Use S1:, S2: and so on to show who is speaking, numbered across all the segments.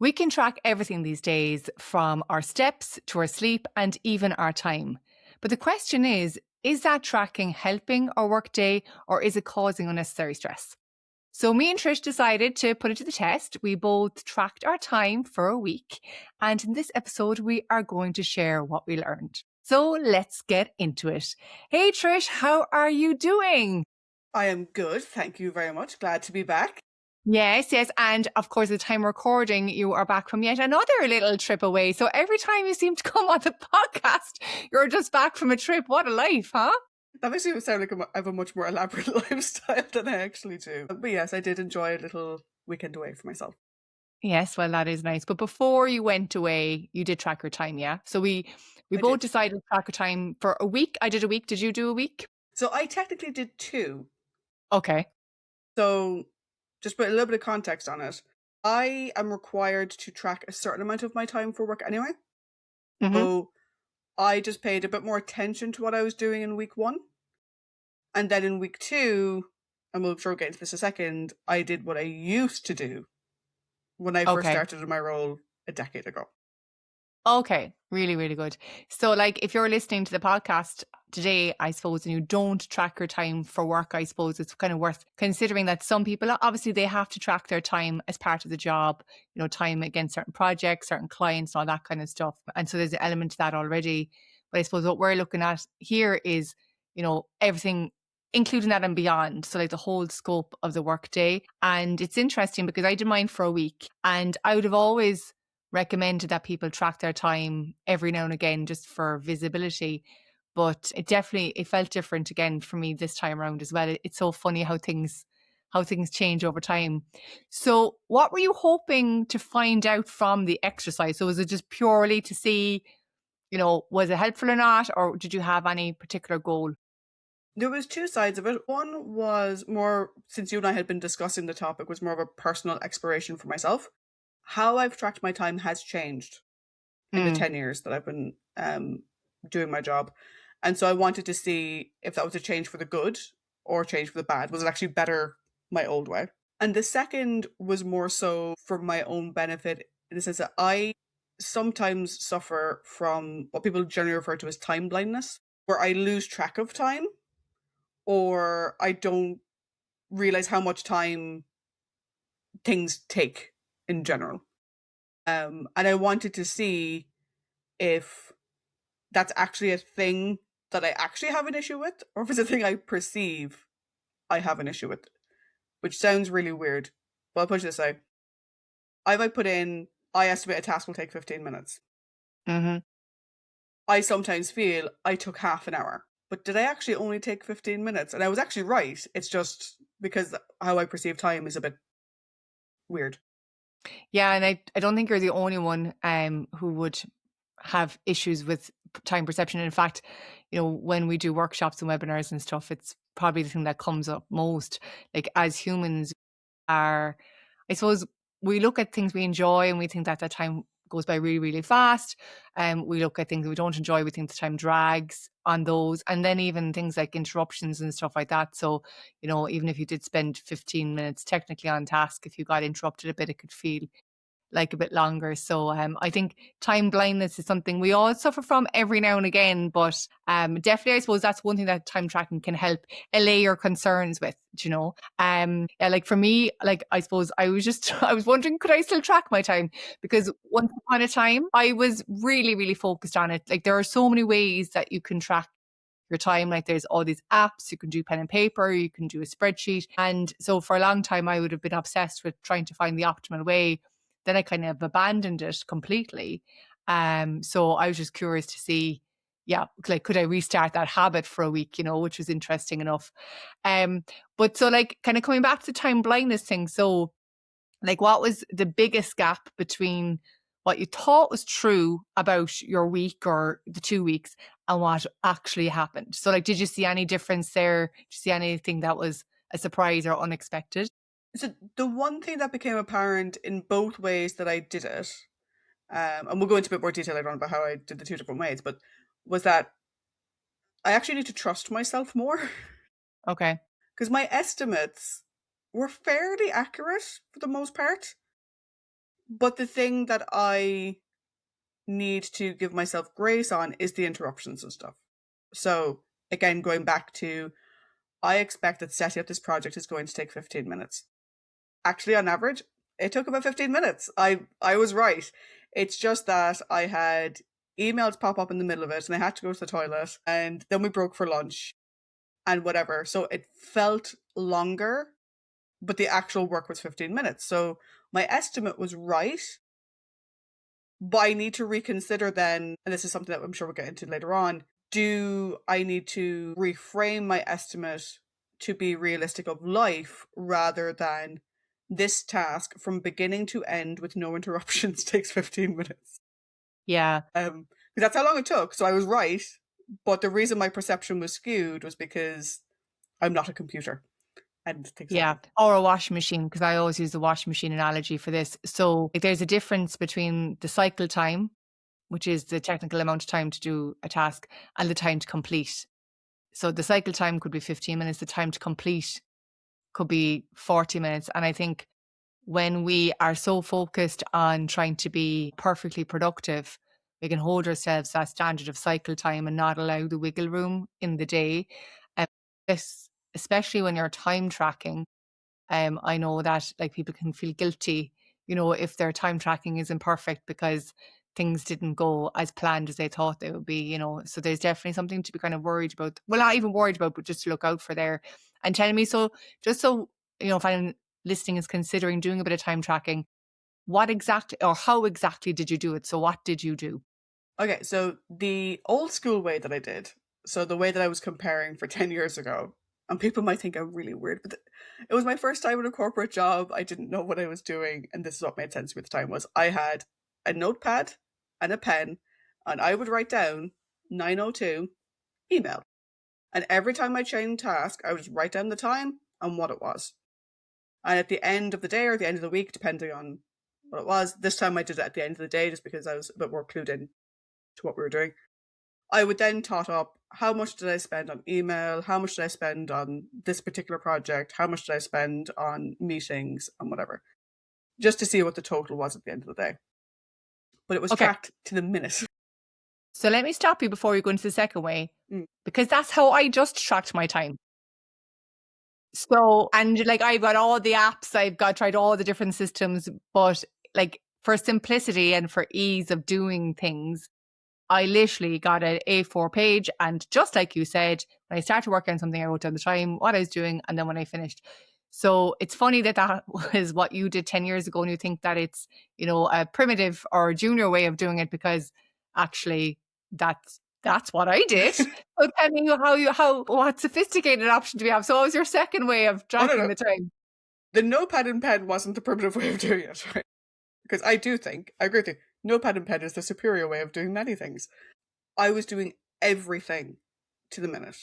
S1: We can track everything these days, from our steps to our sleep and even our time. But the question is that tracking helping our workday or is it causing unnecessary stress? So me and Trish decided to put it to the test. We both tracked our time for a week. And in this episode, we are going to share what we learned. So let's get into it. Hey Trish, how are you doing?
S2: I am good. Thank you very much. Glad to be back.
S1: Yes, yes. And of course, at the time recording, you are back from yet another little trip away. So every time you seem to come on the podcast, you're just back from a trip. What a life, huh?
S2: That makes me sound like I have a much more elaborate lifestyle than I actually do. But yes, I did enjoy a little weekend away for myself.
S1: Yes, well, that is nice. But before you went away, you did track your time, yeah? So we
S2: I
S1: both
S2: did.
S1: decided to track our time for a week. I did a week. Did you do a week?
S2: So I technically did two.
S1: Okay.
S2: So just put a little bit of context on it. I am required to track a certain amount of my time for work anyway.
S1: Mm-hmm.
S2: So I just paid a bit more attention to what I was doing in week one. And then in week two, and we'll sure get into this in a second, I did what I used to do when I first
S1: Okay.
S2: started in my role a decade ago.
S1: Okay. Really, really good. So, like, if you're listening to the podcast today, I suppose, and you don't track your time for work, I suppose it's kind of worth considering that some people, obviously, they have to track their time as part of the job, time against certain projects, certain clients, all that kind of stuff. And so there's an element to that already. But I suppose what we're looking at here is, everything, including that and beyond. So, like, the whole scope of the workday. And it's interesting because I did mine for a week and I would have always recommended that people track their time every now and again just for visibility. But it felt different again for me this time around as well. It's so funny how things change over time. So what were you hoping to find out from the exercise? So was it just purely to see, was it helpful or not, or did you have any particular goal?
S2: There was two sides of it. One was more, since you and I had been discussing the topic, was more of a personal exploration for myself. How I've tracked my time has changed in the
S1: Mm,
S2: 10 years that I've been doing my job. And so I wanted to see if that was a change for the good or a change for the bad. Was it actually better my old way? And the second was more so for my own benefit, in the sense that I sometimes suffer from what people generally refer to as time blindness, where I lose track of time or I don't realize how much time things take in general. And I wanted to see if that's actually a thing that I actually have an issue with, or if it's a thing I perceive I have an issue with, which sounds really weird. But I'll put it this way. I might put in, I estimate a task will take 15 minutes.
S1: hmm
S2: I sometimes feel I took half an hour. But did I actually only take 15 minutes? And I was actually right. It's just because how I perceive time is a bit weird.
S1: Yeah, and I don't think you're the only one who would have issues with time perception. In fact, when we do workshops and webinars and stuff, it's probably the thing that comes up most. Like, as humans are, I suppose, we look at things we enjoy and we think that time goes by really, really fast. We look at things we don't enjoy, we think the time drags on those. And then even things like interruptions and stuff like that. So, even if you did spend 15 minutes technically on task, if you got interrupted a bit, it could feel like a bit longer. So I think time blindness is something we all suffer from every now and again. But definitely, I suppose that's one thing that time tracking can help allay your concerns with, Yeah, like for me, like I suppose I was wondering, could I still track my time? Because once upon a time, I was really, really focused on it. Like there are so many ways that you can track your time. Like there's all these apps, you can do pen and paper, you can do a spreadsheet. And so for a long time, I would have been obsessed with trying to find the optimal way. Then I kind of abandoned it completely. So I was just curious to see, yeah, like could I restart that habit for a week, which was interesting enough. Um, but so like kind of coming back to the time blindness thing. So like what was the biggest gap between what you thought was true about your week or the 2 weeks and what actually happened? So like did you see any difference there? Did you see anything that was a surprise or unexpected?
S2: So the one thing that became apparent in both ways that I did it, and we'll go into a bit more detail later on about how I did the two different ways, but was that I actually need to trust myself more
S1: Okay.
S2: because my estimates were fairly accurate for the most part. But the thing that I need to give myself grace on is the interruptions and stuff. So again, going back to, I expect that setting up this project is going to take 15 minutes. Actually, on average, it took about 15 minutes. I was right. It's just that I had emails pop up in the middle of it and I had to go to the toilet and then we broke for lunch and whatever. So it felt longer, but the actual work was 15 minutes. So my estimate was right, but I need to reconsider then, and this is something that I'm sure we'll get into later on, do I need to reframe my estimate to be realistic of life rather than this task from beginning to end with no interruptions takes 15 minutes?
S1: Yeah.
S2: Because that's how long it took. So I was right, but the reason my perception was skewed was because I'm not a computer and things
S1: Yeah.
S2: happen.
S1: Or a washing machine, because I always use the washing machine analogy for this. So like, there's a difference between the cycle time, which is the technical amount of time to do a task, and the time to complete. So the cycle time could be 15 minutes, the time to complete could be 40 minutes. And I think when we are so focused on trying to be perfectly productive, we can hold ourselves that standard of cycle time and not allow the wiggle room in the day. This, especially when you're time tracking, I know that like people can feel guilty, if their time tracking isn't perfect because things didn't go as planned as they thought they would be. So there's definitely something to be kind of worried about. Well, not even worried about, but just to look out for there. And telling me, so just so, if anyone listening is considering doing a bit of time tracking, what exactly or how exactly did you do it? So what did you do?
S2: Okay, so the old school way that I did, so the way that I was comparing for 10 years ago, and people might think I'm really weird, but it was my first time in a corporate job. I didn't know what I was doing, and this is what made sense to me at the time, was I had a notepad and a pen, and I would write down 9:02 email. And every time I changed task, I would just write down the time and what it was. And at the end of the day or the end of the week, depending on what it was, this time I did it at the end of the day just because I was a bit more clued in to what we were doing. I would then tot up, how much did I spend on email? How much did I spend on this particular project? How much did I spend on meetings and whatever? Just to see what the total was at the end of the day. But it was
S1: Okay.
S2: tracked to the minute.
S1: So let me stop you before you go into the second way,
S2: Mm.
S1: because that's how I just tracked my time. So, and like I've got all the apps, I've got tried all the different systems, but like for simplicity and for ease of doing things, I literally got an A4 page, and just like you said, when I started working on something, I wrote down the time, what I was doing, and then when I finished. So it's funny that that was what you did 10 years ago, and you think that it's, a primitive or junior way of doing it, because actually that's what I did. So tell me what sophisticated option do we have? So what was your second way of
S2: Oh, no,
S1: tracking
S2: no.
S1: the time?
S2: The notepad and pen wasn't the primitive way of doing it, right? Because I do think, I agree with you, notepad and pen is the superior way of doing many things. I was doing everything to the minute.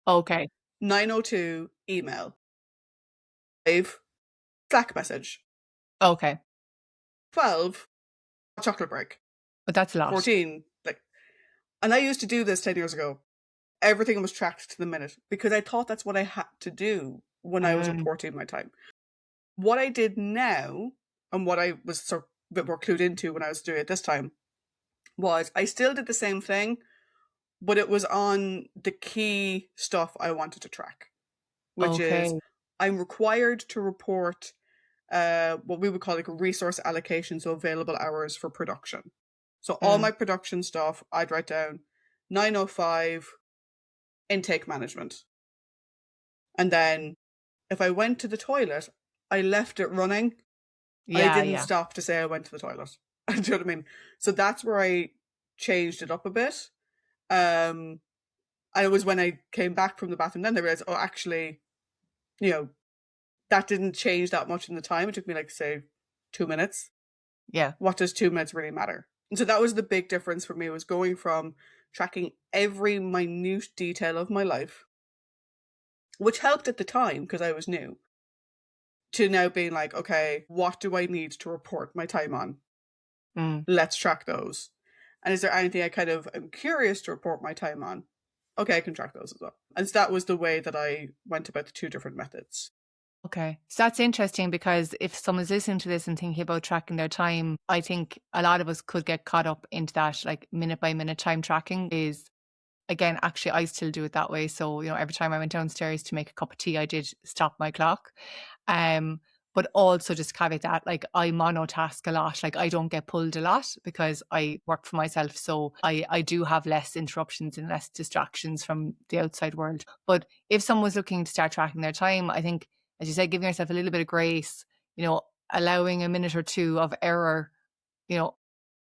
S1: Okay.
S2: 9:02 email. 5 Slack message.
S1: Okay.
S2: 12 chocolate break.
S1: But that's a lot.
S2: 14 like, and I used to do this 10 years ago. Everything was tracked to the minute because I thought that's what I had to do when I was reporting my time. What I did now, and what I was sort of a bit more clued into when I was doing it this time, was I still did the same thing, but it was on the key stuff I wanted to track, which
S1: Okay.
S2: is I'm required to report what we would call like a resource allocation, so available hours for production. So all my production stuff, I'd write down 9:05 intake management. And then if I went to the toilet, I left it running. I
S1: Yeah,
S2: didn't
S1: yeah.
S2: stop to say I went to the toilet. Do you know what I mean? So that's where I changed it up a bit. And it was when I came back from the bathroom then I realized, oh, actually, that didn't change that much in the time. It took me like, say, 2 minutes.
S1: Yeah.
S2: What does 2 minutes really matter? And so that was the big difference for me, was going from tracking every minute detail of my life, which helped at the time because I was new, to now being like, okay, what do I need to report my time on? Let's track those. And is there anything I kind of am curious to report my time on? Okay, I can track those as well. And so that was the way that I went about the two different methods.
S1: Okay. So that's interesting, because if someone's listening to this and thinking about tracking their time, I think a lot of us could get caught up into that, like minute by minute time tracking is, again, actually, I still do it that way. So, every time I went downstairs to make a cup of tea, I did stop my clock. Um, but also just caveat that, like, I monotask a lot. Like, I don't get pulled a lot because I work for myself. So I do have less interruptions and less distractions from the outside world. But if someone's looking to start tracking their time, I think, as you said, giving yourself a little bit of grace, allowing a minute or two of error, you know,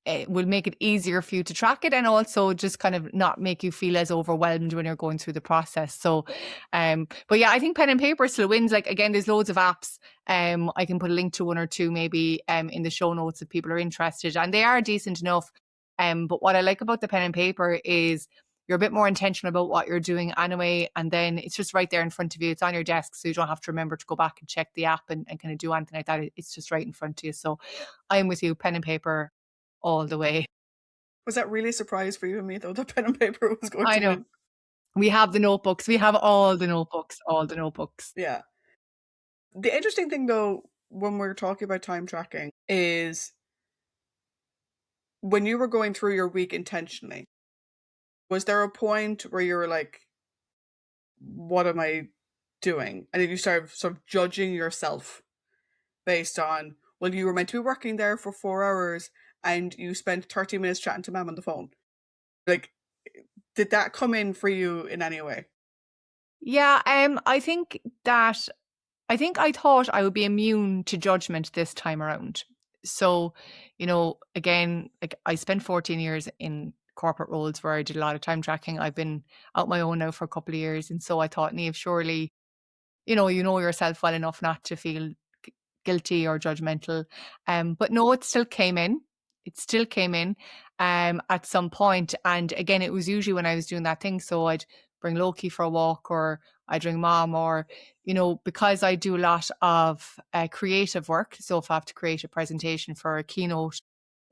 S1: it will make it easier for you to track it, and also just kind of not make you feel as overwhelmed when you're going through the process. So, but yeah, I think pen and paper still wins. Like, again, there's loads of apps. I can put a link to one or two maybe in the show notes if people are interested, and they are decent enough. But what I like about the pen and paper is you're a bit more intentional about what you're doing anyway, and then it's just right there in front of you. It's on your desk, so you don't have to remember to go back and check the app and kind of do anything like that. It's just right in front of you. So I'm with you, pen and paper all the way.
S2: Was that really a surprise for you and me, though, that pen and paper was going
S1: I
S2: to
S1: know.
S2: win?
S1: We have the notebooks. We have all the notebooks, all the notebooks.
S2: Yeah. The interesting thing, though, when we're talking about time tracking is when you were going through your week intentionally, was there a point where you were like, what am I doing? And then you started sort of judging yourself based on, well, you were meant to be working there for 4 hours and you spent 30 minutes chatting to mom on the phone. Like, did that come in for you in any way?
S1: Yeah, I think I thought I would be immune to judgment this time around. So, again, like, I spent 14 years in corporate roles where I did a lot of time tracking. I've been out my own now for a couple of years. And so I thought, Neve, surely, you know yourself well enough not to feel guilty or judgmental. But no, it still came in. It still came in at some point. And again, it was usually when I was doing that thing. So I'd bring Loki for a walk, or I'd ring mom, or, because I do a lot of creative work. So if I have to create a presentation for a keynote,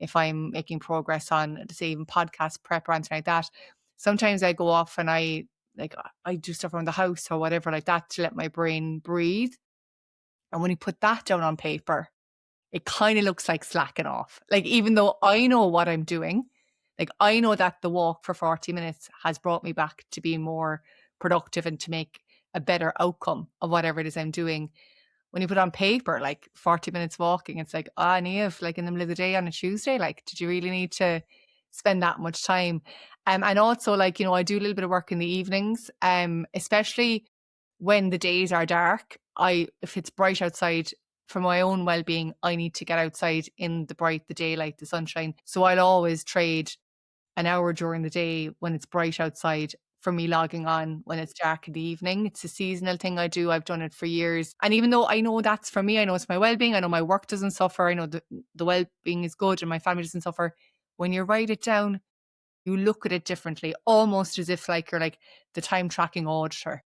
S1: if I'm making progress on, say, even podcast prep or anything like that, sometimes I go off and I do stuff around the house or whatever like that to let my brain breathe. And when you put that down on paper, it kind of looks like slacking off. Like, even though I know what I'm doing, like, I know that the walk for 40 minutes has brought me back to being more productive and to make a better outcome of whatever it is I'm doing. When you put on paper, like 40 minutes walking, it's like, Niamh, like in the middle of the day on a Tuesday, like, did you really need to spend that much time? And also, like, I do a little bit of work in the evenings, especially when the days are dark. If it's bright outside, for my own well-being, I need to get outside in the daylight, the sunshine. So I'll always trade an hour during the day when it's bright outside for me logging on when it's dark in the evening. It's a seasonal thing I do. I've done it for years. And even though I know that's for me, I know it's my well-being, I know my work doesn't suffer, I know the well-being is good and my family doesn't suffer. When you write it down, you look at it differently, almost as if like you're like the time tracking auditor.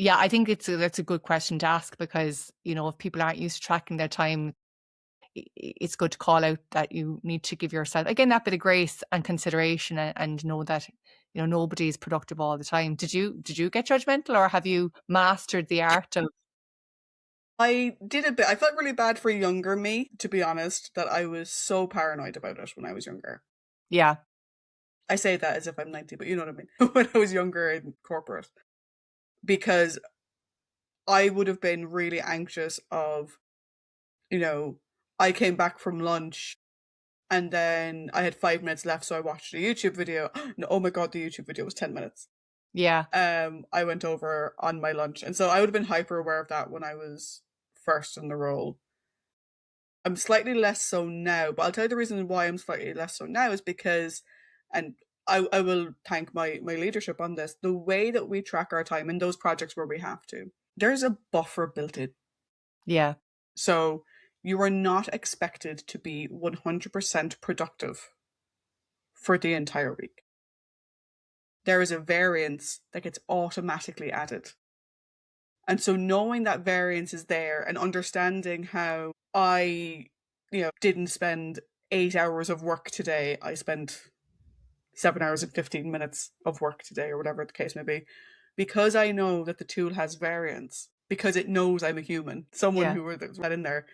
S1: Yeah, I think that's a good question to ask, because, if people aren't used to tracking their time, it's good to call out that you need to give yourself, again, that bit of grace and consideration, and know that, nobody is productive all the time. Did you get judgmental, or have you mastered the art of?
S2: I did a bit. I felt really bad for younger me, to be honest, that I was so paranoid about it when I was younger.
S1: Yeah,
S2: I say that as if I'm 90, but you know what I mean. When I was younger in corporate, because I would have been really anxious of, you know, I came back from lunch and then I had 5 minutes left, so I watched a YouTube video. No, oh my god, the YouTube video was 10 minutes.
S1: yeah,
S2: I went over on my lunch, and so I would have been hyper aware of that when I was first in the role. I'm slightly less so now, but I'll tell you the reason why I'm slightly less so now is because, and I will thank my leadership on this, the way that we track our time in those projects where we have to, there's a buffer built in.
S1: yeah,
S2: So you are not expected to be 100% productive for the entire week. There is a variance that gets automatically added. And so knowing that variance is there and understanding how I, didn't spend 8 hours of work today, I spent 7 hours and 15 minutes of work today, or whatever the case may be, because I know that the tool has variance, because it knows I'm a human, someone
S1: Yeah.
S2: who read that in there.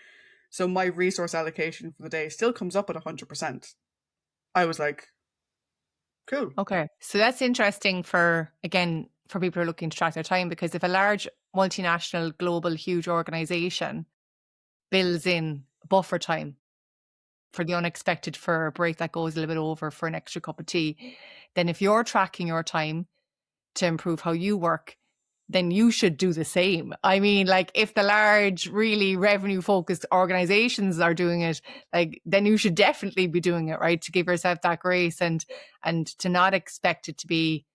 S2: So my resource allocation for the day still comes up at 100%. I was like, cool.
S1: Okay. So that's interesting for, again, for people who are looking to track their time, because if a large multinational, global, huge organization builds in buffer time for the unexpected, for a break that goes a little bit over, for an extra cup of tea, then if you're tracking your time to improve how you work, then you should do the same. I mean, like, if the large, really revenue focused organizations are doing it, like, then you should definitely be doing it, right? To give yourself that grace, and to not expect it to be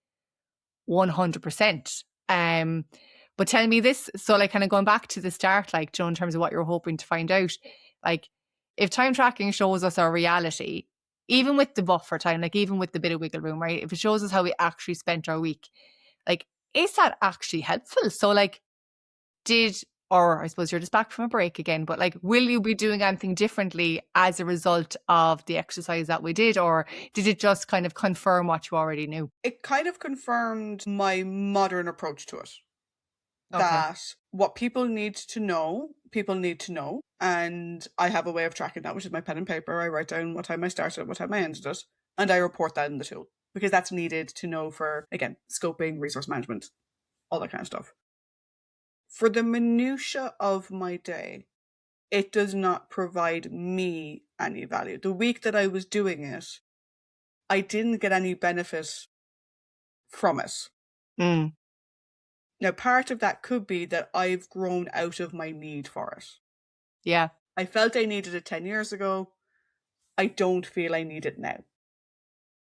S1: 100%. But tell me this, so like kind of going back to the start, like, Joe, in terms of what you're hoping to find out, like, if time tracking shows us our reality, even with the buffer time, like even with the bit of wiggle room, right? If it shows us how we actually spent our week, like, is that actually helpful? So like, or I suppose you're just back from a break again, but like, will you be doing anything differently as a result of the exercise that we did? Or did it just kind of confirm what you already knew?
S2: It kind of confirmed my modern approach to it.
S1: Okay.
S2: That what people need to know, people need to know. And I have a way of tracking that, which is my pen and paper. I write down what time I started, what time I ended it, and I report that in the tool because that's needed to know for, again, scoping, resource management, all that kind of stuff. For the minutiae of my day, it does not provide me any value. The week that I was doing it, I didn't get any benefit from it.
S1: Mm,
S2: Now, part of that could be that I've grown out of my need for it.
S1: yeah.
S2: I felt I needed it 10 years ago. I don't feel I need it now.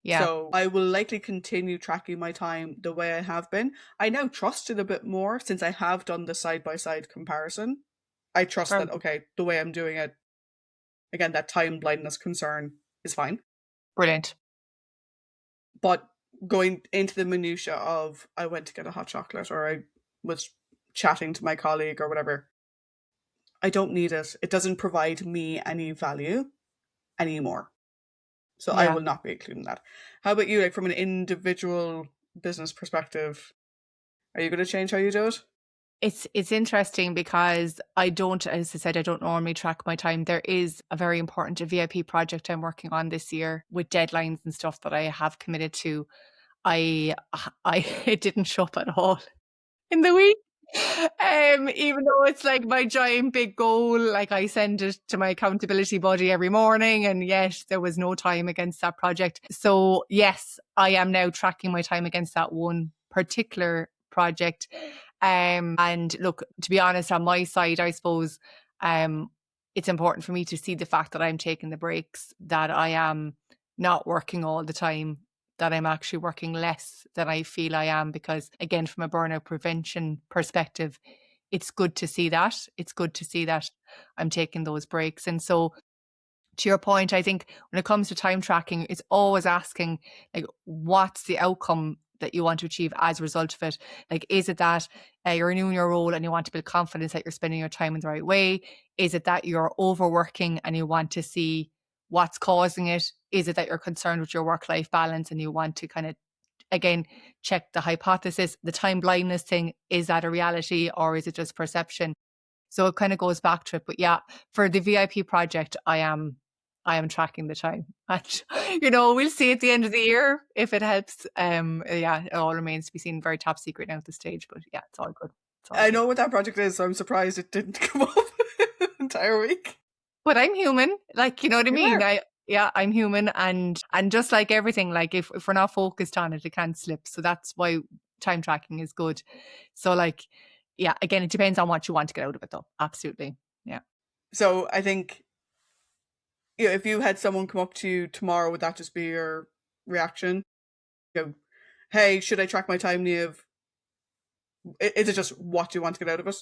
S1: Yeah.
S2: So I will likely continue tracking my time the way I have been. I now trust it a bit more since I have done the side-by-side comparison. I trust
S1: Very
S2: that, okay, the way I'm doing it, again, that time blindness concern is fine.
S1: brilliant.
S2: But going into the minutiae of I went to get a hot chocolate or I was chatting to my colleague or whatever, I don't need it. It doesn't provide me any value anymore. So I
S1: Yeah.
S2: will not be including that. How about you, like from an individual business perspective? Are you going to change how you do it?
S1: It's interesting because I don't, as I said, I don't normally track my time. There is a very important VIP project I'm working on this year with deadlines and stuff that I have committed to. I I it didn't show up at all in the week. Even though it's like my giant big goal, like I send it to my accountability buddy every morning, and yet there was no time against that project. So yes, I am now tracking my time against that one particular project. And look, to be honest, on my side, I suppose it's important for me to see the fact that I'm taking the breaks, that I am not working all the time, that I'm actually working less than I feel I am. Because again, from a burnout prevention perspective, it's good to see that. It's good to see that I'm taking those breaks. And so, to your point, I think when it comes to time tracking, it's always asking, like, what's the outcome that you want to achieve as a result of it? Like, is it that you're new in your role and you want to build confidence that you're spending your time in the right way? Is it that you're overworking and you want to see what's causing it? Is it that you're concerned with your work-life balance and you want to kind of, again, check the hypothesis, the time blindness thing? Is that a reality or is it just perception? So it kind of goes back to it. But yeah, for the VIP project, I am tracking the time. And, we'll see at the end of the year if it helps. Yeah, it all remains to be seen. Very top secret now at this stage, but yeah, it's all good. It's all
S2: I
S1: good.
S2: know what that project is, so I'm surprised it didn't come up the entire week.
S1: But I'm human, like, you know what I
S2: You
S1: mean?
S2: are.
S1: Yeah, I'm human, and just like everything, like, if we're not focused on it, it can't slip. So that's why time tracking is good. So like, yeah, again, it depends on what you want to get out of it though. Absolutely. Yeah.
S2: So I think, if you had someone come up to you tomorrow, would that just be your reaction? You go, hey, should I track my time, Niamh? Is it just what do you want to get out of it?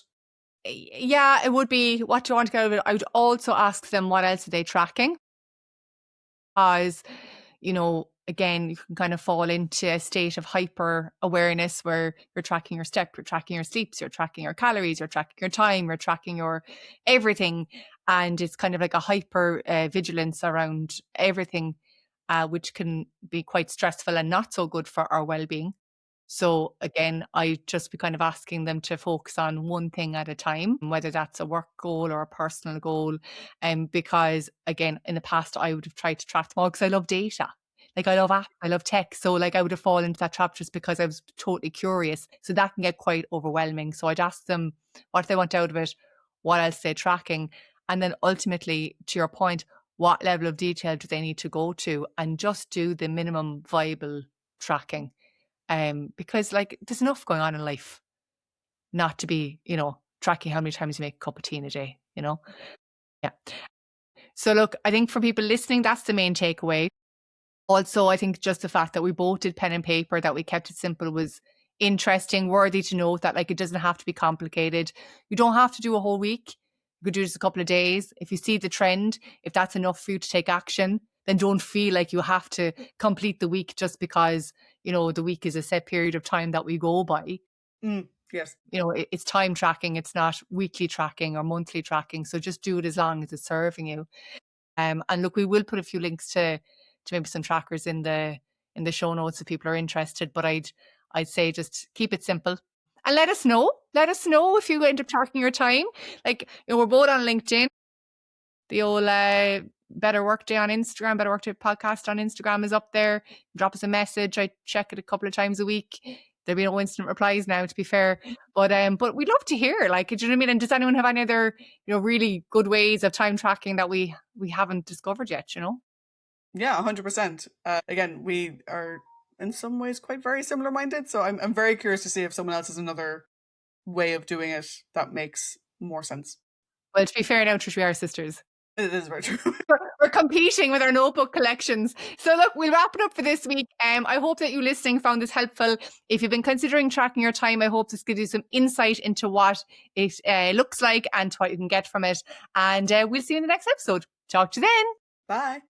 S1: Yeah, it would be what do you want to get out of it. I would also ask them what else are they tracking, because, again, you can kind of fall into a state of hyper awareness where you're tracking your step, you're tracking your sleeps, you're tracking your calories, you're tracking your time, you're tracking your everything. And it's kind of like a hyper vigilance around everything, which can be quite stressful and not so good for our well-being. So again, I just be kind of asking them to focus on one thing at a time, whether that's a work goal or a personal goal. Because again, in the past, I would have tried to track them all because I love data. Like I love apps, I love tech. So like I would have fallen into that trap just because I was totally curious. So that can get quite overwhelming. So I'd ask them what they want out of it, what else they're tracking. And then ultimately, to your point, what level of detail do they need to go to, and just do the minimum viable tracking. Because like there's enough going on in life not to be, tracking how many times you make a cup of tea in a day, Yeah. So look, I think for people listening, that's the main takeaway. Also, I think just the fact that we both did pen and paper, that we kept it simple was interesting, worthy to note that like it doesn't have to be complicated. You don't have to do a whole week. You could do just a couple of days. If you see the trend, if that's enough for you to take action, then don't feel like you have to complete the week just because, the week is a set period of time that we go by.
S2: Yes.
S1: It's time tracking. It's not weekly tracking or monthly tracking. So just do it as long as it's serving you. And look, we will put a few links to maybe some trackers in the show notes if people are interested. But I'd say just keep it simple and let us know. Let us know if you end up tracking your time. Like, we're both on LinkedIn. The old Better Workday on Instagram, Better Workday podcast on Instagram is up there. Drop us a message. I check it a couple of times a week. There'll be no instant replies now, to be fair. But we'd love to hear, like, do you know what I mean? And does anyone have any other, really good ways of time tracking that we haven't discovered yet,
S2: Yeah, 100%. Again, we are in some ways quite very similar minded. So I'm very curious to see if someone else has another way of doing it that makes more sense.
S1: Well, to be fair now, Trish, we are sisters.
S2: It is very true.
S1: We're competing with our notebook collections. So look, we'll wrap it up for this week. I hope that you listening found this helpful. If you've been considering tracking your time, I hope this gives you some insight into what it looks like and what you can get from it. And we'll see you in the next episode. Talk to you then.
S2: Bye.